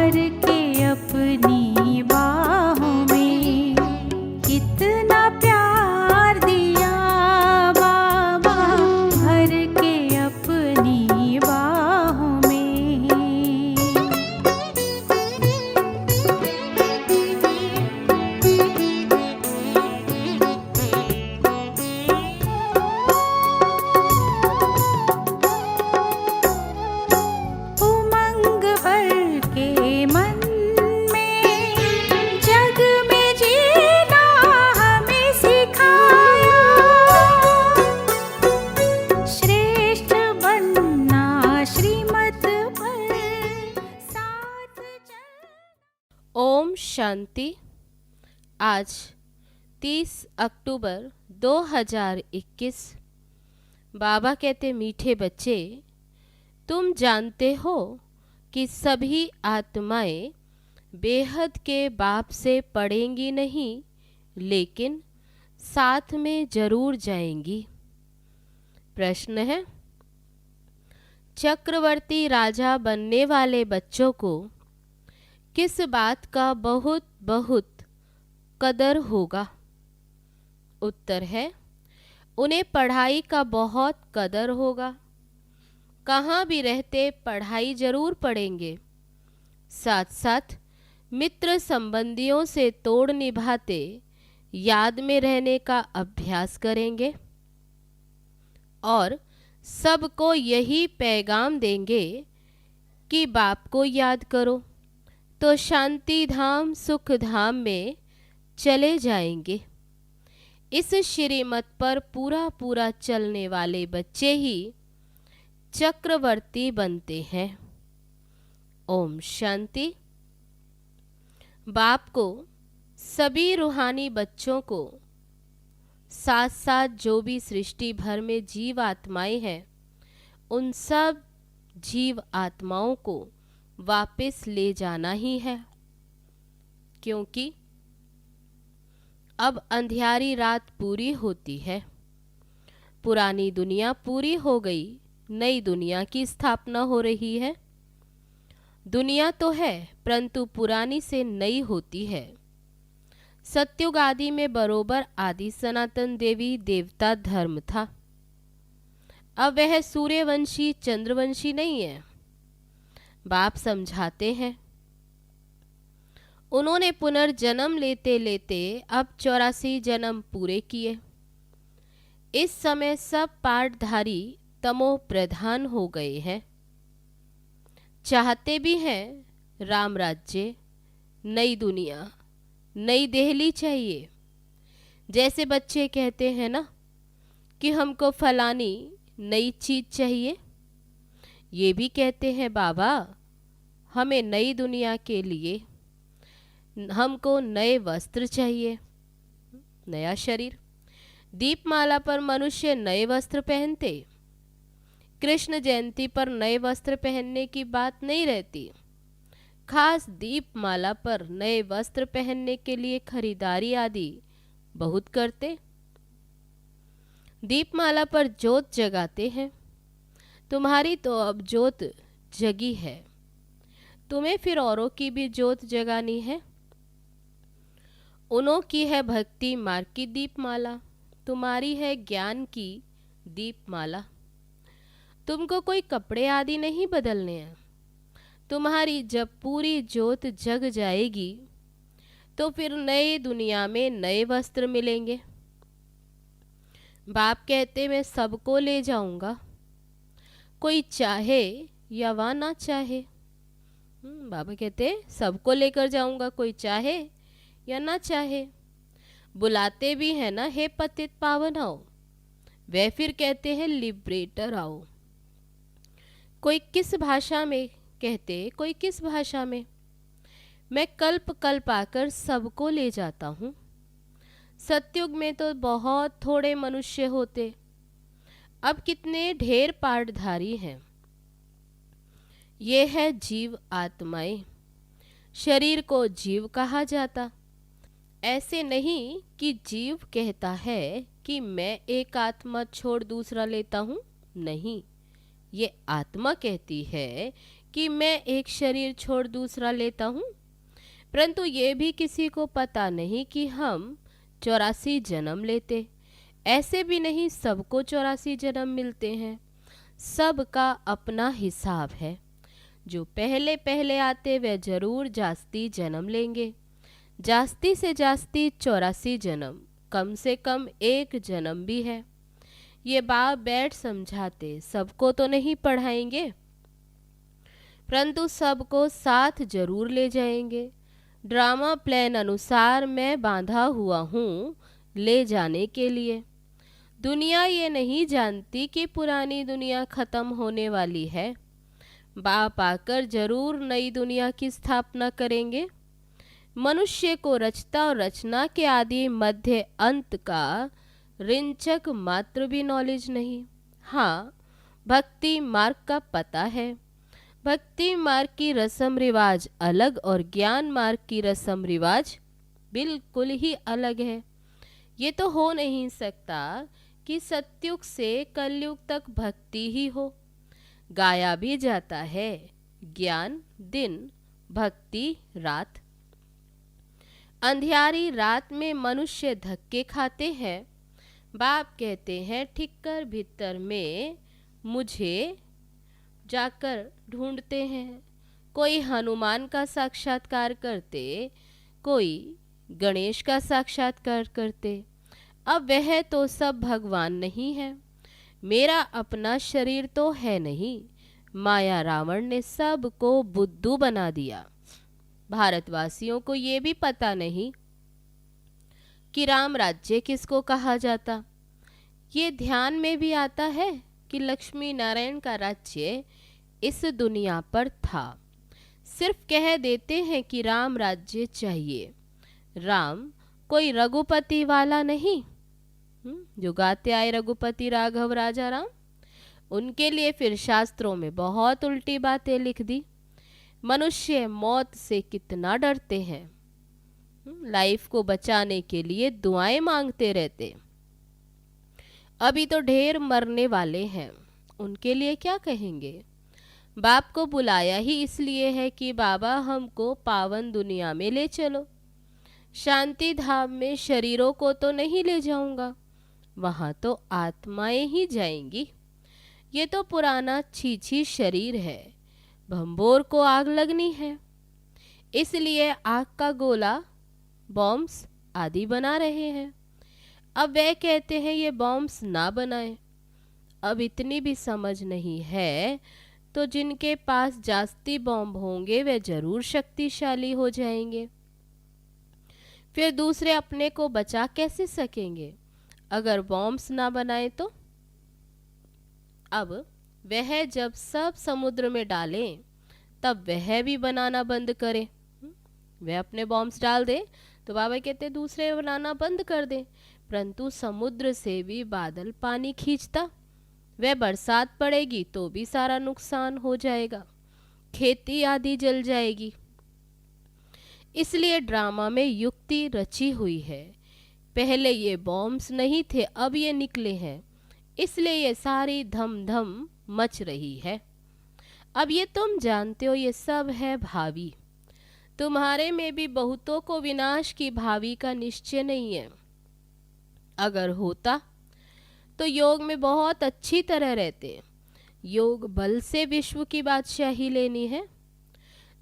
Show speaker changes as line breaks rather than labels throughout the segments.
भर के अपनी बाहों में कितना प्यार दिया बाबा, भर के अपनी बाहों में। उमंग भर के मन में जग में जीना हमें सिखाया, श्रेष्ठ बनना श्रीमत पर साथ चल।
ओम शांति। आज 30 अक्टूबर 2021। बाबा कहते, मीठे बच्चे, तुम जानते हो कि सभी आत्माएं बेहद के बाप से पढ़ेंगी नहीं, लेकिन साथ में जरूर जाएंगी। प्रश्न है, चक्रवर्ती राजा बनने वाले बच्चों को किस बात का बहुत बहुत कदर होगा? उत्तर है, उन्हें पढ़ाई का बहुत कदर होगा। कहाँ भी रहते पढ़ाई जरूर पढ़ेंगे, साथ साथ मित्र संबंधियों से तोड़ निभाते याद में रहने का अभ्यास करेंगे और सबको यही पैगाम देंगे कि बाप को याद करो तो शांति धाम सुख धाम में चले जाएंगे। इस श्रीमत पर पूरा पूरा चलने वाले बच्चे ही चक्रवर्ती बनते हैं। ओम शांति। बाप को सभी रूहानी बच्चों को साथ साथ जो भी सृष्टि भर में जीव आत्माएं हैं, उन सब जीव आत्माओं को वापस ले जाना ही है, क्योंकि अब अंधियारी रात पूरी होती है। पुरानी दुनिया पूरी हो गई, नई दुनिया की स्थापना हो रही है। दुनिया तो है परंतु पुरानी से नई होती है। सत्युग आदि में बरोबर आदि सनातन देवी देवता धर्म था। अब वह सूर्यवंशी चंद्रवंशी नहीं है। बाप समझाते हैं, उन्होंने पुनर्जन्म लेते लेते अब 84 जन्म पूरे किए। इस समय सब पाठधारी तमो प्रधान हो गए हैं। चाहते भी हैं राम राज्य, नई दुनिया, नई दिल्ली चाहिए। जैसे बच्चे कहते हैं ना कि हमको फलानी नई चीज चाहिए, ये भी कहते हैं बाबा हमें नई दुनिया के लिए हमको नए वस्त्र चाहिए, नया शरीर। दीपमाला पर मनुष्य नए वस्त्र पहनते, कृष्ण जयंती पर नए वस्त्र पहनने की बात नहीं रहती। खास दीपमाला पर नए वस्त्र पहनने के लिए खरीदारी आदि बहुत करते। दीपमाला पर जोत जगाते हैं। तुम्हारी तो अब जोत जगी है, तुम्हें फिर औरों की भी जोत जगानी है। उन्हों की है भक्ति मार्ग की दीपमाला, तुम्हारी है ज्ञान की दीपमाला। तुमको कोई कपड़े आदि नहीं बदलने हैं। तुम्हारी जब पूरी जोत जग जाएगी तो फिर नई दुनिया में नए वस्त्र मिलेंगे। बाप कहते मैं सबको ले जाऊंगा, कोई चाहे या वह ना चाहे। बाबा कहते सबको लेकर जाऊंगा, कोई चाहे या ना चाहे। बुलाते भी है ना, हे पतित पावन आओ, वे फिर कहते हैं लिबरेटर आओ। कोई किस भाषा में कहते, कोई किस भाषा में। मैं कल्प कल्प आकर सबको ले जाता हूँ। सतयुग में तो बहुत थोड़े मनुष्य होते, अब कितने ढेर पाठधारी हैं। ये है जीव आत्माएं। शरीर को जीव कहा जाता। ऐसे नहीं कि जीव कहता है कि मैं एक आत्मा छोड़ दूसरा लेता हूँ, नहीं, ये आत्मा कहती है कि मैं एक शरीर छोड़ दूसरा लेता हूँ, परंतु ये भी किसी को पता नहीं कि हम 84 जन्म लेते। ऐसे भी नहीं सबको 84 जन्म मिलते हैं। सबका अपना हिसाब है। जो पहले पहले आते वे जरूर जास्ती जन्म लेंगे। जास्ती से जास्ती 84 जन्म, कम से कम एक जन्म भी है। ये बाप बैठ समझाते, सबको तो नहीं पढ़ाएंगे, परंतु सबको साथ जरूर ले जाएंगे। ड्रामा प्लान अनुसार मैं बांधा हुआ हूँ ले जाने के लिए। दुनिया ये नहीं जानती कि पुरानी दुनिया खत्म होने वाली है। बाप आकर जरूर नई दुनिया की स्थापना करेंगे। मनुष्य को रचता और रचना के आदि मध्य अंत का रिंचक मात्र भी नॉलेज नहीं। हाँ, भक्ति मार्ग का पता है। भक्ति मार्ग की रस्म रिवाज अलग और ज्ञान मार्ग की रस्म रिवाज बिल्कुल ही अलग है। ये तो हो नहीं सकता कि सतयुग से कलयुग तक भक्ति ही हो। गाया भी जाता है, ज्ञान दिन, भक्ति रात। अंधियारी रात में मनुष्य धक्के खाते हैं। बाप कहते हैं ठिक्कर भीतर में मुझे जाकर ढूंढते हैं। कोई हनुमान का साक्षात्कार करते, कोई गणेश का साक्षात्कार करते। अब वह तो सब भगवान नहीं है। मेरा अपना शरीर तो है नहीं। माया रावण ने सबको बुद्धू बना दिया। भारतवासियों को ये भी पता नहीं कि राम राज्य किसको कहा जाता। ये ध्यान में भी आता है कि लक्ष्मी नारायण का राज्य इस दुनिया पर था। सिर्फ कह देते हैं कि राम राज्य चाहिए। राम कोई रघुपति वाला नहीं, जो गाते आए रघुपति राघव राजा राम। उनके लिए फिर शास्त्रों में बहुत उल्टी बातें लिख दी। मनुष्य मौत से कितना डरते हैं। लाइफ को बचाने के लिए दुआएं मांगते रहते। अभी तो ढेर मरने वाले हैं, उनके लिए क्या कहेंगे। बाप को बुलाया ही इसलिए है कि बाबा हमको पावन दुनिया में ले चलो। शांति धाम में शरीरों को तो नहीं ले जाऊंगा, वहां तो आत्माएं ही जाएंगी। ये तो पुराना छीछी शरीर है, भंबोर को आग लगनी है, इसलिए आग का गोला बॉम्ब्स आदि बना रहे हैं। अब वे कहते हैं ये बॉम्ब्स ना बनाएं। अब इतनी भी समझ नहीं है तो जिनके पास जास्ती बॉम्ब होंगे वे जरूर शक्तिशाली हो जाएंगे। फिर दूसरे अपने को बचा कैसे सकेंगे अगर बॉम्ब्स ना बनाए तो। अब वह जब सब समुद्र में डालें तब वह भी बनाना बंद करे। वह अपने बॉम्ब्स डाल दे तो बाबा कहते दूसरे बनाना बंद कर दे, परंतु समुद्र से भी बादल पानी खींचता। वह बरसात पड़ेगी तो भी सारा नुकसान हो जाएगा, खेती आदि जल जाएगी। इसलिए ड्रामा में युक्ति रची हुई है। पहले ये बॉम्ब्स नहीं थे, अब ये निकले हैं, इसलिए ये सारी धम धम मच रही है। अब ये तुम जानते हो ये सब है भावी। तुम्हारे में भी बहुतों को विनाश की भावी का निश्चय नहीं है। अगर होता तो योग में बहुत अच्छी तरह रहते। योग बल से विश्व की बादशाही लेनी है।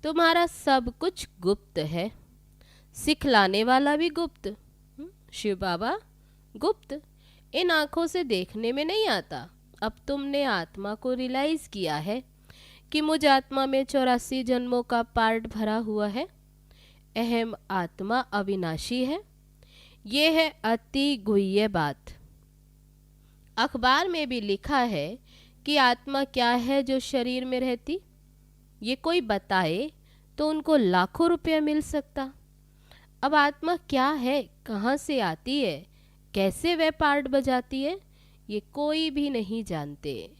तुम्हारा सब कुछ गुप्त है, सिखलाने वाला भी गुप्त। शिव बाबा गुप्त, इन आँखों से देखने में नहीं आता। अब तुमने आत्मा को रियलाइज किया है कि मुझ आत्मा में 84 जन्मों का पार्ट भरा हुआ है। अहम आत्मा अविनाशी है। ये है अति गुह्य बात। अखबार में भी लिखा है कि आत्मा क्या है जो शरीर में रहती। ये कोई बताए तो उनको लाखों रुपया मिल सकता। अब आत्मा क्या है, कहाँ से आती है, कैसे वह पार्ट बजाती है, ये कोई भी नहीं जानते।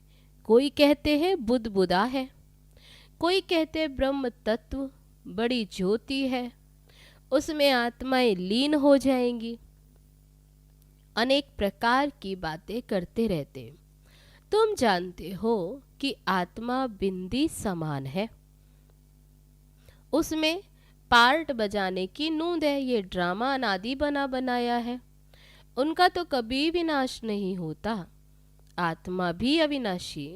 कोई कहते हैं बुद्ध बुदा है, कोई कहते ब्रह्म तत्व बड़ी ज्योति है, उसमें आत्माएं लीन हो जाएंगी। अनेक प्रकार की बातें करते रहते। तुम जानते हो कि आत्मा बिंदी समान है। उसमें पार्ट बजाने की नूंद है। ये ड्रामा अनादि बना बनाया है। उनका तो कभी विनाश नहीं होता। आत्मा भी अविनाशी,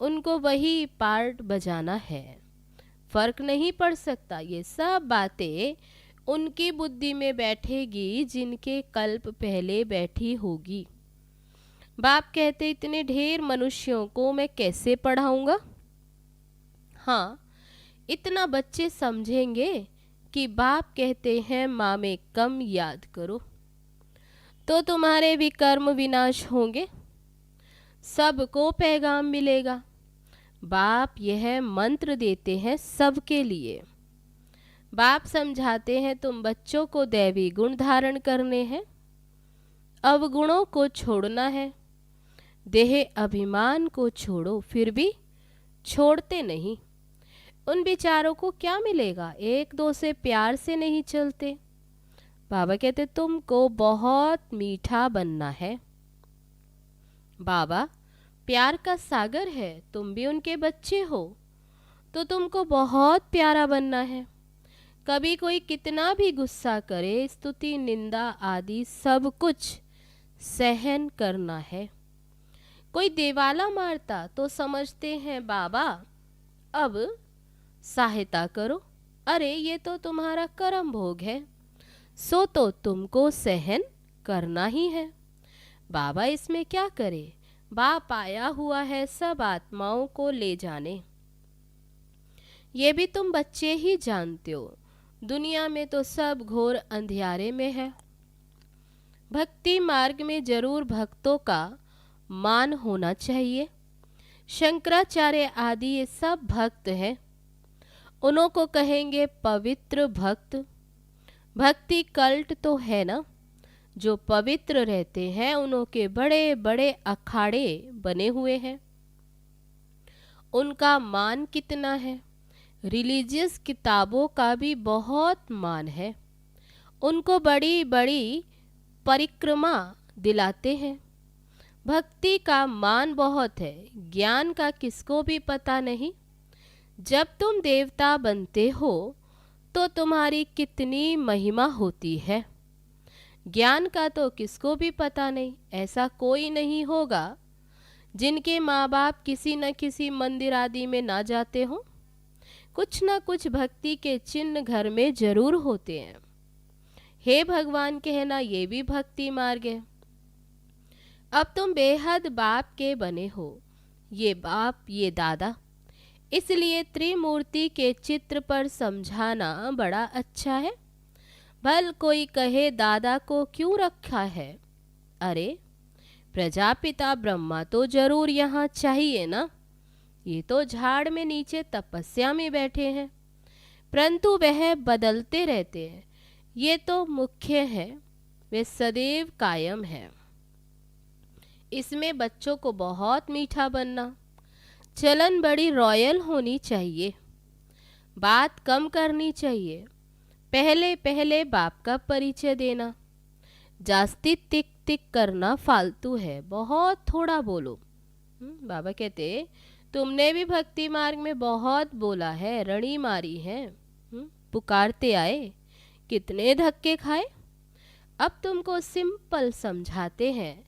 उनको वही पार्ट बजाना है। फर्क नहीं पड़ सकता। ये सब बातें उनकी बुद्धि में बैठेगी जिनके कल्प पहले बैठी होगी। बाप कहते इतने ढेर मनुष्यों को मैं कैसे पढ़ाऊंगा। हाँ, इतना बच्चे समझेंगे कि बाप कहते हैं माँ में कम याद करो, तो तुम्हारे भी कर्म विनाश होंगे, सबको पैगाम मिलेगा। बाप यह मंत्र देते हैं सबके लिए। बाप समझाते हैं तुम बच्चों को दैवी गुण धारण करने हैं, अवगुणों को छोड़ना है। देह अभिमान को छोड़ो, फिर भी छोड़ते नहीं। उन बिचारों को क्या मिलेगा, एक दो से प्यार से नहीं चलते। बाबा कहते तुमको बहुत मीठा बनना है। बाबा प्यार का सागर है, तुम भी उनके बच्चे हो, तो तुमको बहुत प्यारा बनना है। कभी कोई कितना भी गुस्सा करे, स्तुति निंदा आदि सब कुछ सहन करना है। कोई देवाला मारता तो समझते हैं बाबा अब सहायता करो, अरे ये तो तुम्हारा कर्म भोग है, सो तो तुमको सहन करना ही है। बाबा इसमें क्या करे, बाप आया हुआ है सब आत्माओं को ले जाने। ये भी तुम बच्चे ही जानते हो, दुनिया में तो सब घोर अंधियारे में है। भक्ति मार्ग में जरूर भक्तों का मान होना चाहिए। शंकराचार्य आदि ये सब भक्त हैं, उन्हों को कहेंगे पवित्र भक्त। भक्ति कल्ट तो है ना, जो पवित्र रहते हैं उन्हों के बड़े बड़े अखाड़े बने हुए हैं। उनका मान कितना है, रिलीजियस किताबों का भी बहुत मान है। उनको बड़ी बड़ी परिक्रमा दिलाते हैं। भक्ति का मान बहुत है, ज्ञान का किसको भी पता नहीं। जब तुम देवता बनते हो तो तुम्हारी कितनी महिमा होती है, ज्ञान का तो किसको भी पता नहीं। ऐसा कोई नहीं होगा जिनके माँ बाप किसी न किसी मंदिर आदि में ना जाते हो। कुछ न कुछ भक्ति के चिन्ह घर में जरूर होते हैं। हे भगवान कहना ये भी भक्ति मार्ग है। अब तुम बेहद बाप के बने हो, ये बाप ये दादा, इसलिए त्रिमूर्ति के चित्र पर समझाना बड़ा अच्छा है। भल कोई कहे दादा को क्यों रखा है, अरे प्रजापिता ब्रह्मा तो जरूर यहाँ चाहिए ना, ये तो झाड़ में नीचे तपस्या में बैठे हैं, परंतु वह बदलते रहते हैं। ये तो मुख्य है, वे सदैव कायम है। इसमें बच्चों को बहुत मीठा बनना, चलन बड़ी रॉयल होनी चाहिए, बात कम करनी चाहिए, पहले पहले बाप का परिचय देना, जास्ती टिक टिक करना फालतू है, बहुत थोड़ा बोलो। बाबा कहते तुमने भी भक्ति मार्ग में बहुत बोला है, रणी मारी है, पुकारते आए, कितने धक्के खाए। अब तुमको सिंपल समझाते हैं,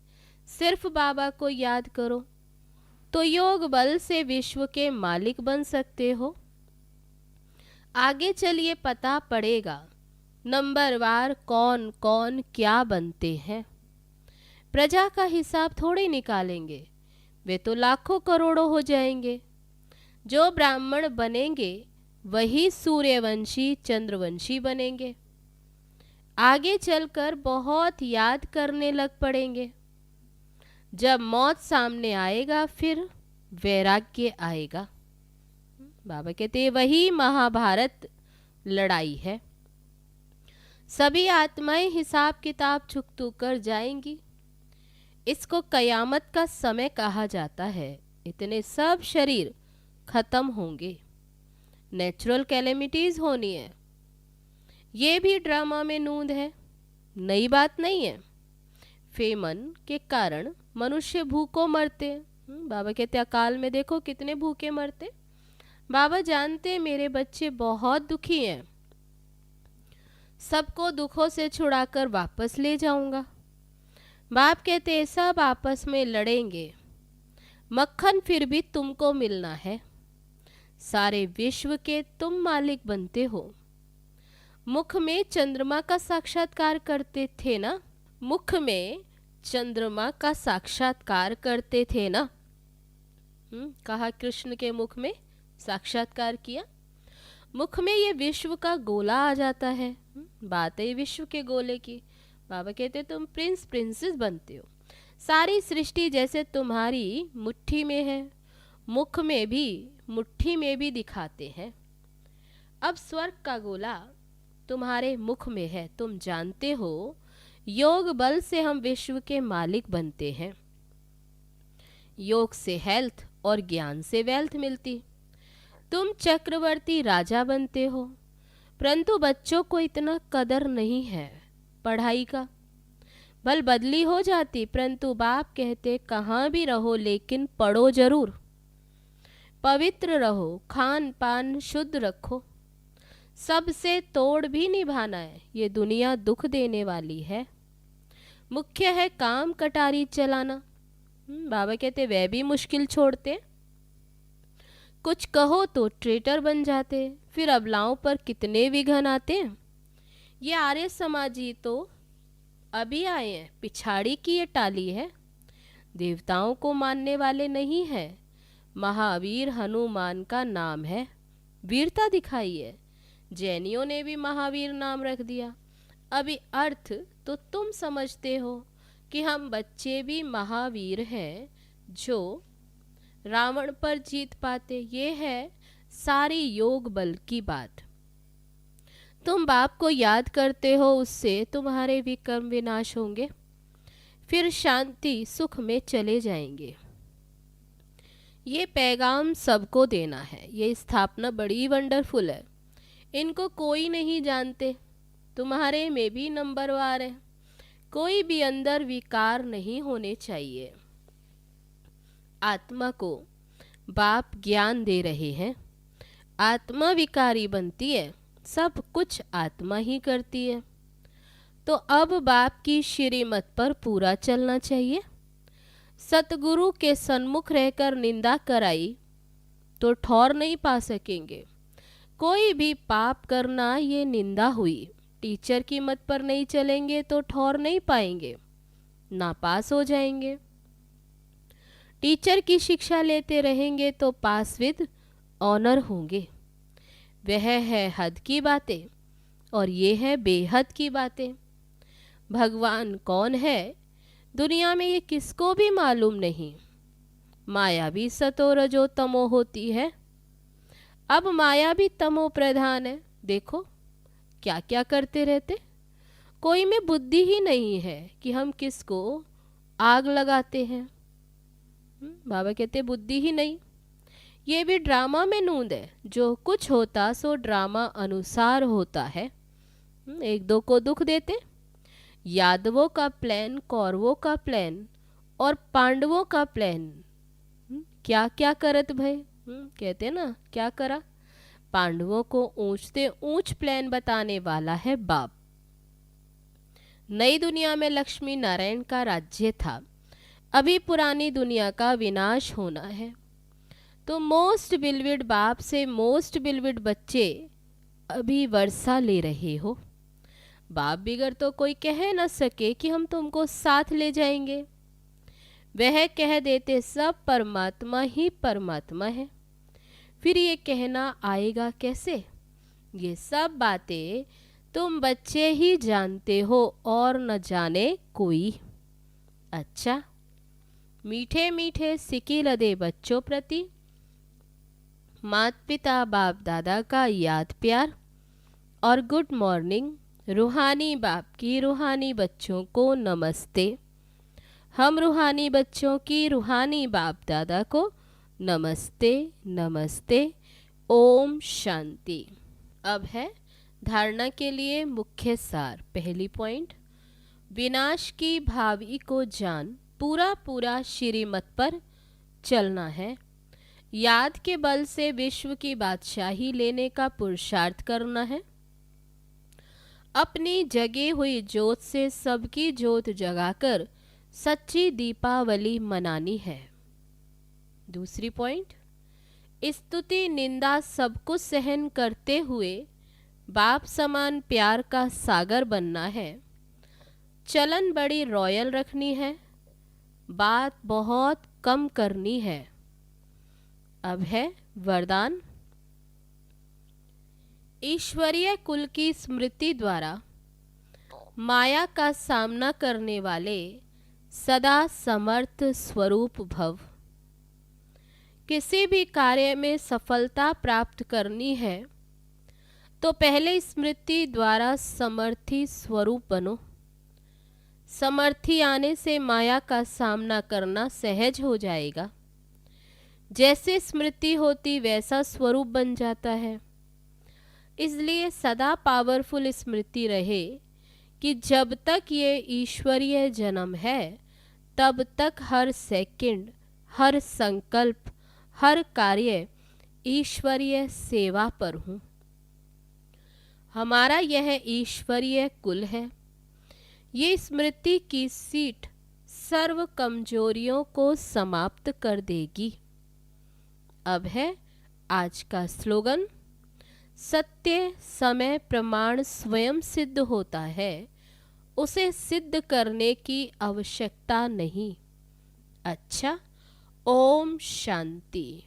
सिर्फ बाबा को याद करो तो योग बल से विश्व के मालिक बन सकते हो। आगे चलिए पता पड़ेगा नंबरवार कौन कौन क्या बनते हैं। प्रजा का हिसाब थोड़े निकालेंगे, वे तो लाखों करोड़ों हो जाएंगे। जो ब्राह्मण बनेंगे वही सूर्यवंशी चंद्रवंशी बनेंगे। आगे चलकर बहुत याद करने लग पड़ेंगे। जब मौत सामने आएगा फिर वैराग्य आएगा। बाबा कहते वही महाभारत लड़ाई है। सभी आत्माएं हिसाब किताब चुकतू कर जाएंगी। इसको कयामत का समय कहा जाता है। इतने सब शरीर खत्म होंगे, नेचुरल कैलेमिटीज होनी है। ये भी ड्रामा में नूंद है, नई बात नहीं है। फेमन के कारण मनुष्य भूखों मरते हैं। बाबा कहते अकाल में देखो कितने भूखे मरते। बाबा जानते मेरे बच्चे बहुत दुखी हैं, सबको दुखों से छुड़ाकर वापस ले जाऊंगा। बाप कहते सब आपस में लड़ेंगे, मक्खन फिर भी तुमको मिलना है, सारे विश्व के तुम मालिक बनते हो। मुख में चंद्रमा का साक्षात्कार करते थे ना, मुख में चंद्रमा का साक्षात्कार करते थे ना। कहा कृष्ण के मुख में साक्षात्कार किया, मुख में ये विश्व का गोला आ जाता है। बात है विश्व के गोले की। बाबा कहते तुम प्रिंस प्रिंसेस बनते हो, सारी सृष्टि जैसे तुम्हारी मुट्ठी में है, मुख में भी मुट्ठी में भी दिखाते हैं। अब स्वर्ग का गोला तुम्हारे मुख में है, तुम जानते हो योग बल से हम विश्व के मालिक बनते हैं। योग से हेल्थ और ज्ञान से वेल्थ मिलती, तुम चक्रवर्ती राजा बनते हो। परंतु बच्चों को इतना कदर नहीं है पढ़ाई का, बल बदली हो जाती, परंतु बाप कहते कहाँ भी रहो लेकिन पढ़ो जरूर, पवित्र रहो, खान पान शुद्ध रखो, सबसे तोड़ भी निभाना है, ये दुनिया दुख देने वाली है। मुख्य है काम कटारी चलाना। बाबा कहते वह भी मुश्किल छोड़ते, कुछ कहो तो ट्रेटर बन जाते, फिर अबलाओं पर कितने विघन आते हैं। ये आर्य समाजी तो अभी आए हैं, पिछाड़ी की ये टाली है, देवताओं को मानने वाले नहीं है। महावीर हनुमान का नाम है, वीरता दिखाई है, जैनियों ने भी महावीर नाम रख दिया। अभी अर्थ तो तुम समझते हो कि हम बच्चे भी महावीर हैं जो रावण पर जीत पाते। ये है सारी योग बल की बात। तुम बाप को याद करते हो, उससे तुम्हारे विकर्म विनाश होंगे, फिर शांति सुख में चले जाएंगे। ये पैगाम सबको देना है, ये स्थापना बड़ी वंडरफुल है, इनको कोई नहीं जानते, तुम्हारे में भी नंबरवार है, कोई भी अंदर विकार नहीं होने चाहिए। आत्मा को बाप ज्ञान दे रहे हैं, आत्मा विकारी बनती है, सब कुछ आत्मा ही करती है। तो अब बाप की श्रीमत पर पूरा चलना चाहिए। सतगुरु के सन्मुख रहकर निंदा कराई तो ठौर नहीं पा सकेंगे। कोई भी पाप करना ये निंदा हुई, टीचर की मत पर नहीं चलेंगे तो ठौर नहीं पाएंगे, नापास हो जाएंगे। टीचर की शिक्षा लेते रहेंगे तो पास विद ऑनर होंगे। वह है हद की बातें और ये है बेहद की बातें। भगवान कौन है दुनिया में ये किसको भी मालूम नहीं। माया भी सतो रजो तमो होती है, अब माया भी तमो प्रधान है। देखो क्या क्या करते रहते, कोई में बुद्धि ही नहीं है कि हम किसको आग लगाते हैं। बाबा कहते बुद्धि ही नहीं, ये भी ड्रामा में नूंद है, जो कुछ होता सो ड्रामा अनुसार होता है। एक दो को दुख देते, यादवों का प्लान, कौरवों का प्लान और पांडवों का प्लान क्या क्या करत भाई। कहते ना क्या करा, पांडवों को ऊंचते ऊंच प्लान बताने वाला है बाप। नई दुनिया में लक्ष्मी नारायण का राज्य था, अभी पुरानी दुनिया का विनाश होना है। तो मोस्ट बिलविड बाप से मोस्ट बिलविड बच्चे अभी वर्षा ले रहे हो। बाप बिगर तो कोई कह न सके कि हम तुमको साथ ले जाएंगे। वह कह देते सब परमात्मा ही परमात्मा है, फिर ये कहना आएगा कैसे। ये सब बातें तुम बच्चे ही जानते हो और न जाने कोई। अच्छा, मीठे मीठे सिकी लदे बच्चों प्रति माता पिता बाप दादा का याद प्यार और गुड मॉर्निंग। रूहानी बाप की रूहानी बच्चों को नमस्ते। हम रूहानी बच्चों की रूहानी बाप दादा को नमस्ते नमस्ते। ओम शांति। अब है धारणा के लिए मुख्य सार। पहली पॉइंट, विनाश की भावी को जान पूरा पूरा श्रीमत पर चलना है। याद के बल से विश्व की बादशाही लेने का पुरुषार्थ करना है। अपनी जगी हुई ज्योत से सबकी ज्योत जगाकर सच्ची दीपावली मनानी है। दूसरी पॉइंट, स्तुति निंदा सब कुछ सहन करते हुए बाप समान प्यार का सागर बनना है। चलन बड़ी रॉयल रखनी है, बात बहुत कम करनी है। अब है वरदान। ईश्वरीय कुल की स्मृति द्वारा माया का सामना करने वाले सदा समर्थ स्वरूप भव। किसी भी कार्य में सफलता प्राप्त करनी है तो पहले स्मृति द्वारा समर्थी स्वरूप बनो। समर्थी आने से माया का सामना करना सहज हो जाएगा। जैसे स्मृति होती वैसा स्वरूप बन जाता है। इसलिए सदा पावरफुल स्मृति रहे कि जब तक ये ईश्वरीय जन्म है तब तक हर सेकंड, हर संकल्प, हर कार्य ईश्वरीय सेवा पर हूँ। हमारा यह ईश्वरीय कुल है। ये स्मृति की सीट सर्व कमजोरियों को समाप्त कर देगी। अब है आज का स्लोगन। सत्य समय प्रमाण स्वयं सिद्ध होता है, उसे सिद्ध करने की आवश्यकता नहीं। अच्छा, ओम शांति।